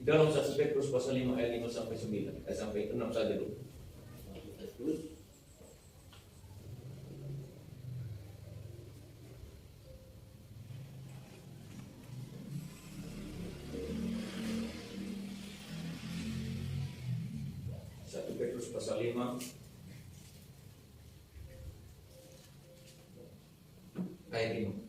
Dalam 1 Petrus pasal 5 ayat 5 sampai 9, sampai 6 saja dulu. Petrus 1 Petrus pasal 5 ayat 5.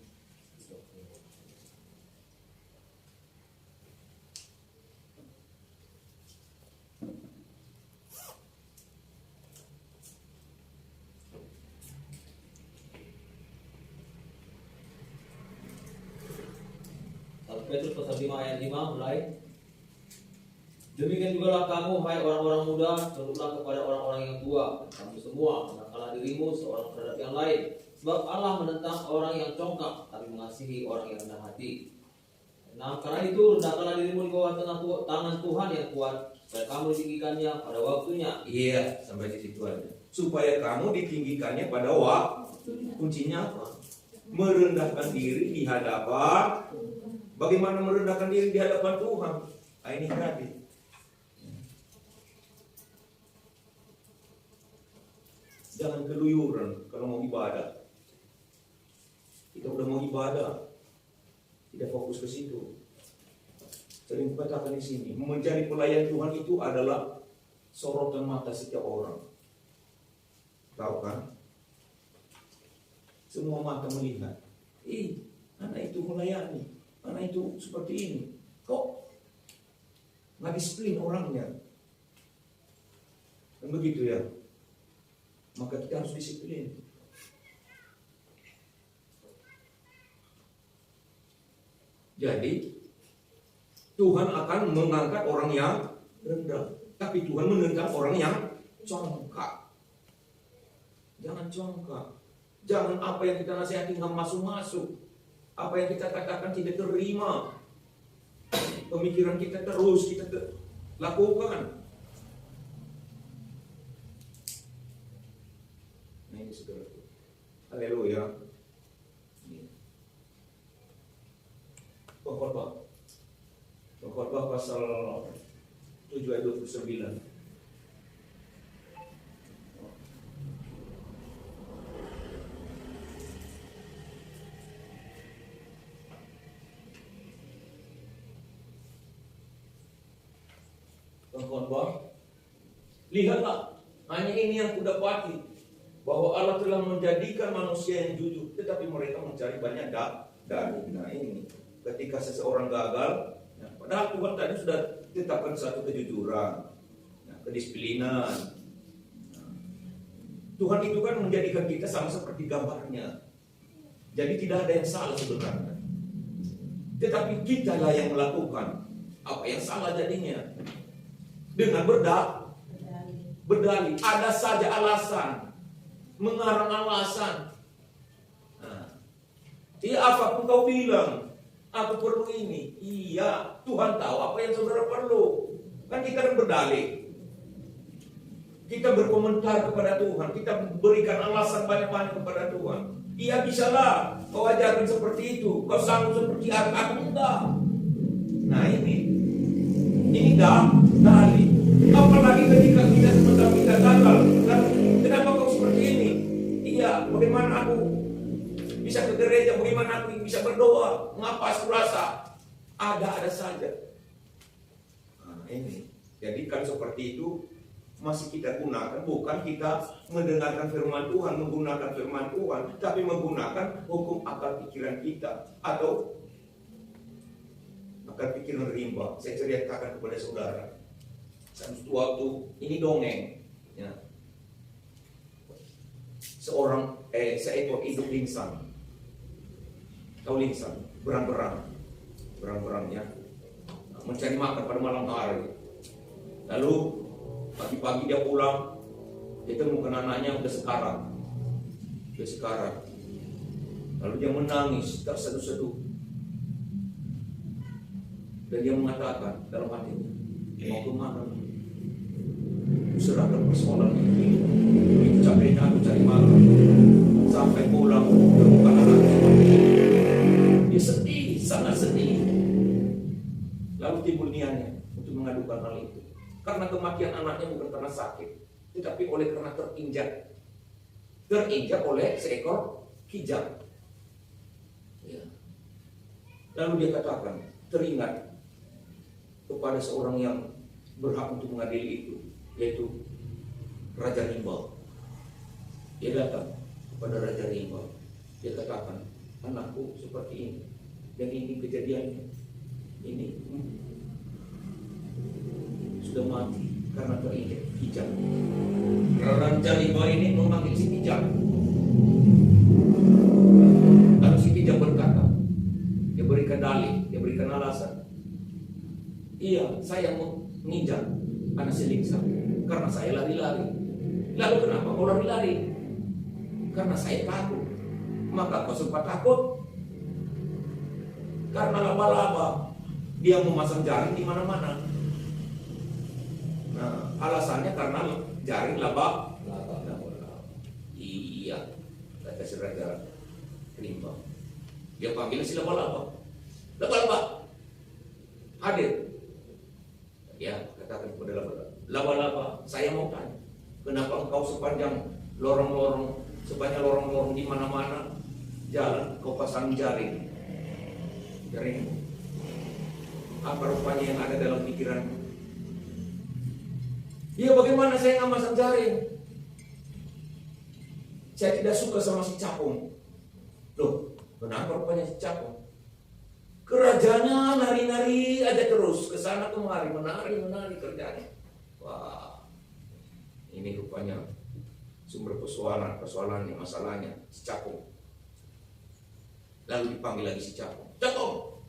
Petrus pasal 5 ayat 5 mulai. Demikian jugalah kamu, hai orang-orang muda, tunduklah kepada orang-orang yang tua. Kamu semua menakalah dirimu seorang terhadap yang lain. Sebab Allah menentang orang yang congkak, tapi mengasihi orang yang rendah hati. Nah, karena itu rendahkanlah dirimu di bawah tangan Tuhan yang kuat, supaya kamu ditinggikannya pada waktunya. Iya, sampai di situ aja. Supaya kamu ditinggikannya pada waktu. Kuncinya apa? Merendahkan diri di hadapan. Bagaimana merendahkan diri di hadapan Tuhan? Nah, ini tadi. Jangan keluyuran kalau mau ibadah. Kita udah mau ibadah, tidak fokus ke situ. Sering katakan di sini, menjadi pelayan Tuhan itu adalah sorotan mata setiap orang. Tahu kan? Semua mata melihat. Anak itu melayani, anak itu seperti ini. Kok nggak disiplin orangnya? Dan begitu ya. Maka kita harus disiplin. Jadi Tuhan akan mengangkat orang yang rendah, tapi Tuhan menentang orang yang congkak. Jangan congkak. Jangan apa yang kita nasihati nggak masuk-masuk. Apa yang kita katakan tidak terima. Pemikiran kita terus kita lakukan. Nah ini saudara. Haleluya. Pengkhotbah pasal 7 ayat 29. Pengkhotbah, lihatlah, hanya ini yang kudapati, bahwa Allah telah menjadikan manusia yang jujur, tetapi mereka mencari banyak dalih. Nah ini, ketika seseorang gagal, padahal Tuhan tadi sudah tetapkan satu kejujuran, kedisiplinan. Tuhan itu kan menjadikan kita sama seperti gambarnya. Jadi tidak ada yang salah sebenarnya. Tetapi kita lah yang melakukan apa yang salah jadinya. Dengan berdalih. Ada saja alasan. Mengarang alasan. Apapun kau bilang, aku perlu ini. Iya, Tuhan tahu apa yang saudara perlu. Kan kita kan berdalih. Kita berkomentar kepada Tuhan. Kita berikan alasan banyak-banyak kepada Tuhan. Iya bisalah, kau ajarkan seperti itu. Kau sanggup seperti aku enggak. Nah ini dalih. Apalagi ketika kita sementara kita gagal. Kenapa kau seperti ini? Iya, bagaimana aku bisa ke gereja, bagaimana aku bisa berdoa? Mengapa aku rasa ada saja. Nah ini, jadi kan seperti itu masih kita gunakan, bukan kita mendengarkan firman Tuhan, menggunakan firman Tuhan, tapi menggunakan hukum akal pikiran kita atau akal pikiran rimba. Saya ceritakan kepada saudara. Satu waktu ini dongeng, ya. Seekor induk lingsang. Tahu lingsang, berang-berang ya, mencari makan pada malam hari. Lalu pagi-pagi dia pulang, dia temukan anaknya udah sekarat. Lalu dia menangis, terseduh-seduh. Dan dia mengatakan dalam hatinya, mau kemana? Serahkan persoalan ini. Begitu capeknya aku cari makan. Sampai pulang, temukan anaknya. Dia sedih, sangat sedih. Lalu timbul niatnya untuk mengadukan hal itu. Karena kematian anaknya bukan karena sakit, tetapi karena terinjak oleh seekor kijang. Ya. Lalu dia katakan, teringat kepada seorang yang berhak untuk mengadili itu, yaitu Raja Rimba. Dia datang kepada Raja Rimba. Dia katakan, anakku seperti ini, dan ini kejadiannya. Ini sudah mati karena terinjak kijang. Raja Rimba ini memanggil si kijang. Lalu si kijang berkata, dia berikan dalih, dia berikan alasan. Iya, saya menginjak anak Selingsa karena saya lari-lari. Lalu kenapa kau lari-lari? Karena saya takut. Maka kau sempat takut? Karena laba-laba dia memasang jaring di mana-mana. Nah, alasannya karena jaring laba. Iya, kata si Raja Rimba. Dia panggil si laba-laba. Laba-laba, hadir. Ya, katakan kepada laba-laba, saya mau tanya, kenapa engkau sepanjang lorong-lorong di mana-mana jalan kau pasang jaring? Apa rupanya yang ada dalam pikiranmu? Ya, bagaimana saya nggak masang jaring? Saya tidak suka sama si capung. Loh, kenapa rupanya si capung? Kerajaannya nari-nari aja terus, ke sana kemari, menari kerjanya. Wah, ini rupanya sumber persoalannya, masalahnya si capung. Lalu dipanggil lagi si capung. Capung,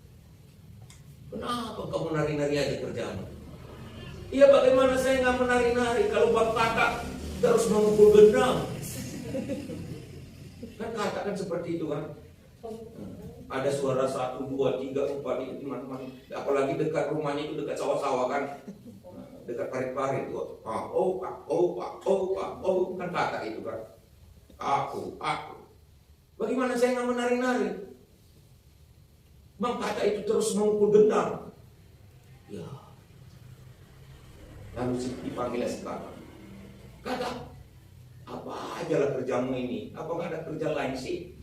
kenapa kamu nari-nari aja kerjanya? Iya, bagaimana saya nggak menari-nari kalau bab kakak terus memukul gendang? Kan kakak kan seperti itu kan. Ada suara 1, 2, 3, 4 itu di mana-mana. Apalagi dekat rumahnya itu dekat sawah-sawah kan. Dekat parit-parit itu. Oh, kan kakak itu kan. Aku. Bagaimana saya nggak menari-nari? Bang kakak itu terus memukul gendang. Ya. Lalu dipanggil si kakak. Kakak, apa aja lah kerjamu ini? Apa nggak ada kerja lain sih?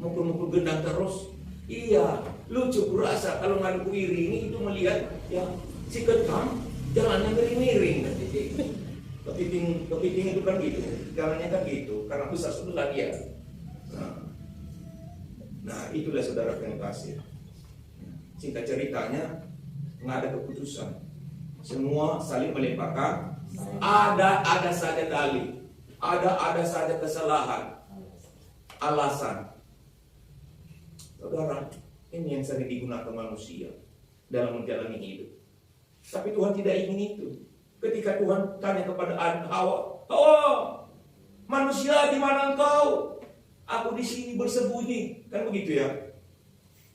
Mukul-mukul gendang terus. Iya, lucu kurasa kalau ngadu iringi itu melihat ya si kentang jalannya miring-miring. Kepiting itu kan gitu, jalannya kan gitu karena besar sebelah dia. Nah itulah saudara yang kasih. Singkat ceritanya nggak ada keputusan, semua saling melemparkan. Ada saja dalih, ada saja kesalahan, alasan. Saudara, ini yang sering digunakan manusia dalam menjalani hidup. Tapi Tuhan tidak ingin itu. Ketika Tuhan tanya kepada Hawa, manusia di mana engkau? Aku di sini bersembunyi, kan begitu ya?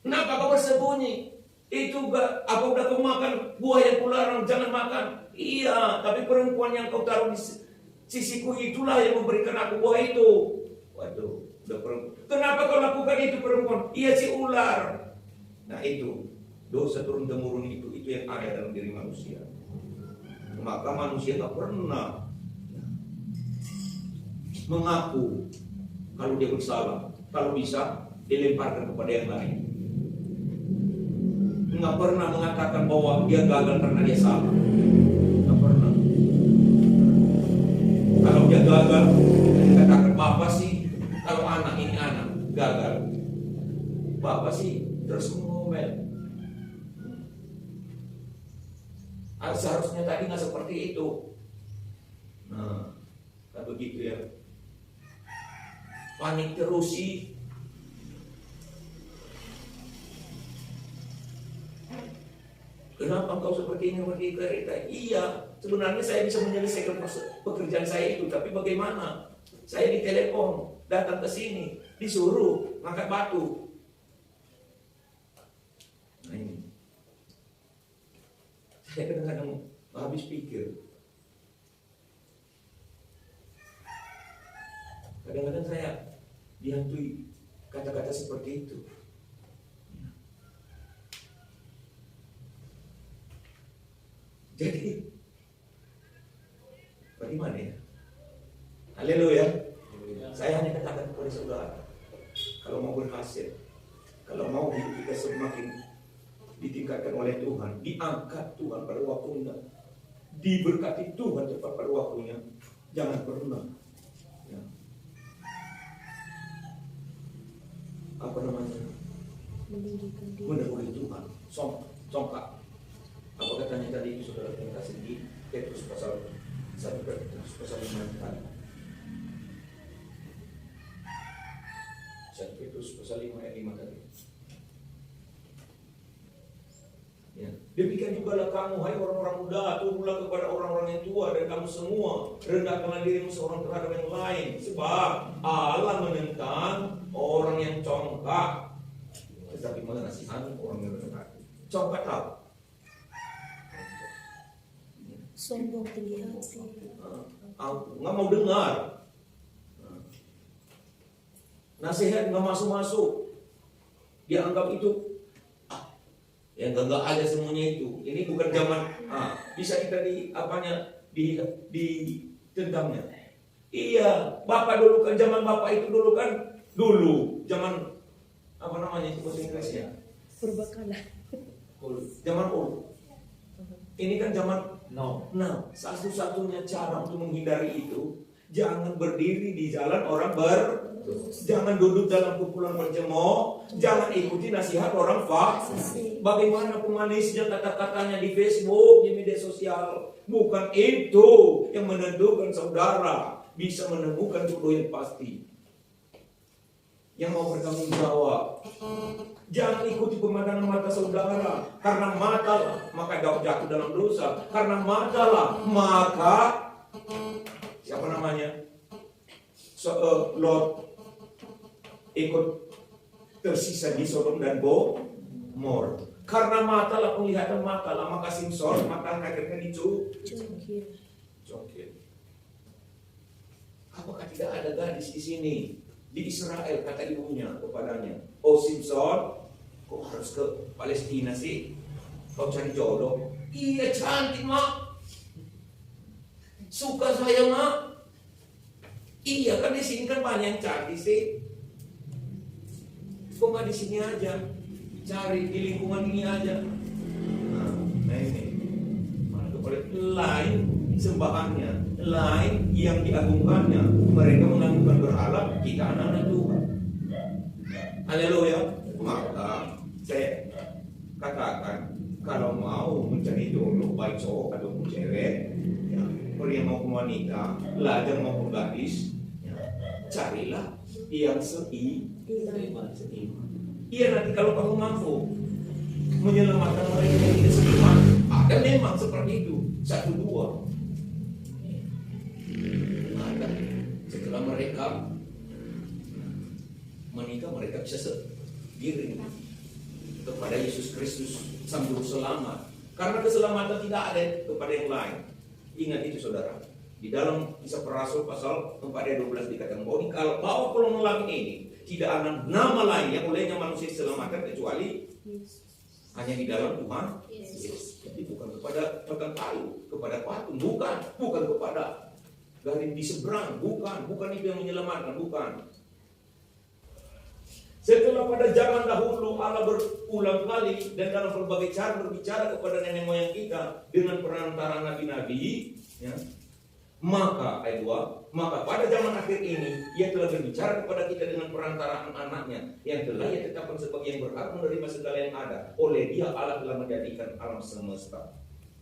Kenapa kau bersembunyi? Itu apa udah kau makan buah yang kularang? Jangan makan. Iya, tapi perempuan yang kau taruh di sisiku itulah yang memberikan aku buah itu. Waduh. Kenapa kau lakukan itu perempuan? Iya si ular. Nah itu dosa turun temurun itu yang ada dalam diri manusia. Maka manusia nggak pernah mengaku kalau dia bersalah. Kalau bisa dilemparkan kepada yang lain. Nggak pernah mengatakan bahwa dia gagal karena dia salah. Nggak pernah. Kalau dia gagal, dikatakan bapak sih. Kalau anak ini anak gagal, bapak sih terus ngomel. Seharusnya tadi nggak seperti itu. Nah, kan begitu ya. Panik terus sih. Kenapa engkau seperti ini pergi kereta? Iya, sebenarnya saya bisa menyelesaikan pekerjaan saya itu, tapi bagaimana? Saya ditelepon, datang ke sini, disuruh ngangkat batu. Nah ini, saya kadang-kadang habis pikir. Kadang-kadang saya dihantui kata-kata seperti itu. Jadi bagaimana ya? Haleluya. Saya hanya katakan kepada saudara, kalau mau berhasil, kalau mau hidup kita semakin ditingkatkan oleh Tuhan, diangkat Tuhan pada waktunya, diberkati Tuhan tepat pada waktunya, jangan pernah ya, apa namanya, mendahului Tuhan, songkak. Apa katanya tadi itu saudara yang kasih di Petrus pasal 1 Petrus pasal 5 tadi. 1 Petrus pasal 5 ayat 5 tadi. Ya. Demikian juga lah kamu, hai orang-orang muda, turunlah kepada orang-orang yang tua, dan kamu semua rendahkanlah dirimu seorang terhadap yang lain, sebab Allah menentang orang yang congkak, tetapi mengasihani orang yang rendah hati. Congkak tahu? Sombong tinggi hati. Nggak mau dengar. Nasihat nggak masuk-masuk. Dia anggap itu yang enggak ada semuanya itu. Ini bukan zaman bisa kita ditentangnya. Iya, Bapak dulu kan, zaman Bapak itu dulu kan, zaman apa namanya itu bahasa Inggrisnya? Purbakala. Zaman old. Ini kan zaman No. now. Satu-satunya cara untuk menghindari itu, jangan berdiri di jalan orang jangan duduk dalam kumpulan berjemur, jangan ikuti nasihat orang fasik. Bagaimana pemanisnya kata-katanya di Facebook, di media sosial, bukan itu yang menentukan saudara bisa menemukan jodoh yang pasti, yang mau bertanggung jawab. Jangan ikuti pemandangan mata saudara, karena mata lah maka jatuh dalam dosa, karena mata lah maka siapa namanya Lot ikut tersisa di Sodom dan Gomor. Karena mata lah, penglihatan mata lah, maka Simson maka akhirnya dicongkil. Apakah tidak ada gadis di sini di Israel, kata ibunya kepadanya, oh Simson, kok harus ke Palestina sih? Kau cari jodoh? Iya, cantik mak, suka saya mak. Iya kan, di sini kan banyak yang cantik sih. Kok nggak di sini aja? Cari di lingkungan ini aja. Nah ini mana kepada lain sembahannya, lain yang diagungkannya. Mereka mengagungkan berhala, kita anak-anak Tuhan. Haleluya. Maka saya katakan, kalau mau mencari jodoh, baik cowok ataupun cewek, ya, pria maupun wanita, lajang maupun gadis, ya, carilah yang seiman. Iya, nanti kalau kamu mampu menyelamatkan mereka yang tidak seiman, ada memang seperti itu, 1-2. Ada. Setelah mereka menikah, mereka bisa sendiri kepada Yesus Kristus Sang Juru Selamat. Karena keselamatan tidak ada kepada yang lain. Ingat itu saudara. Di dalam Kisah Para Rasul pasal 4 ayat 12 dikatakan bahwa kolong langit ini tidak ada nama lain yang olehnya manusia diselamatkan kecuali hanya di dalam Tuhan Yesus. Jadi bukan kepada pegang kayu, kepada patung, bukan kepada garis di seberang, bukan itu yang menyelamatkan, bukan. Setelah pada zaman dahulu Allah berulang kali dan dalam berbagai cara berbicara kepada nenek moyang kita dengan perantara nabi-nabi, ya. Maka ayat 2, maka pada zaman akhir ini Ia telah berbicara kepada kita dengan perantaraan anaknya yang telah Ia tetapkan sebagai yang berhak menerima segala yang ada. Oleh Dia Allah telah menjadikan alam semesta.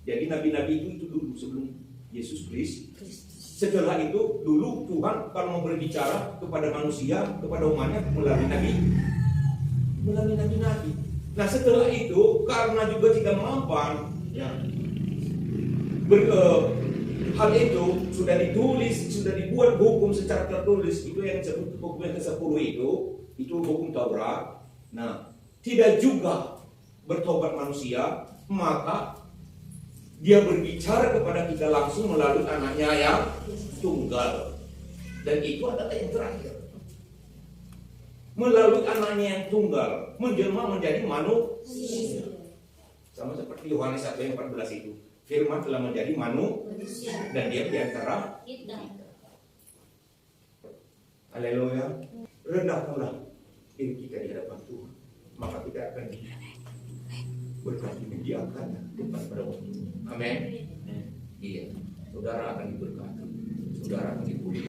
Jadi nabi-nabi itu dulu sebelum Yesus Kristus. Setelah itu dulu Tuhan kalau mau berbicara kepada manusia, kepada umatnya melalui nabi-nabi. Nah setelah itu karena juga tidak mampan, ya, hal itu sudah ditulis, sudah dibuat hukum secara tertulis. Itu yang disebut hukum yang ke-10 itu hukum Taurat. Nah, tidak juga bertobat manusia, maka Dia berbicara kepada kita langsung melalui anaknya yang tunggal. Dan itu adalah yang terakhir. Melalui anaknya yang tunggal, menjelma menjadi manusia. Sama seperti Yohanes 1 ayat 14 itu. Firman telah menjadi manusia dan dia di antara Kita. haleluya. Rendahkanlah diri kita di hadapan Tuhan, maka kita akan berkati diangkatnya depan pada waktu. Amin. Iya, saudara akan diberkati, saudara akan dipulihkan.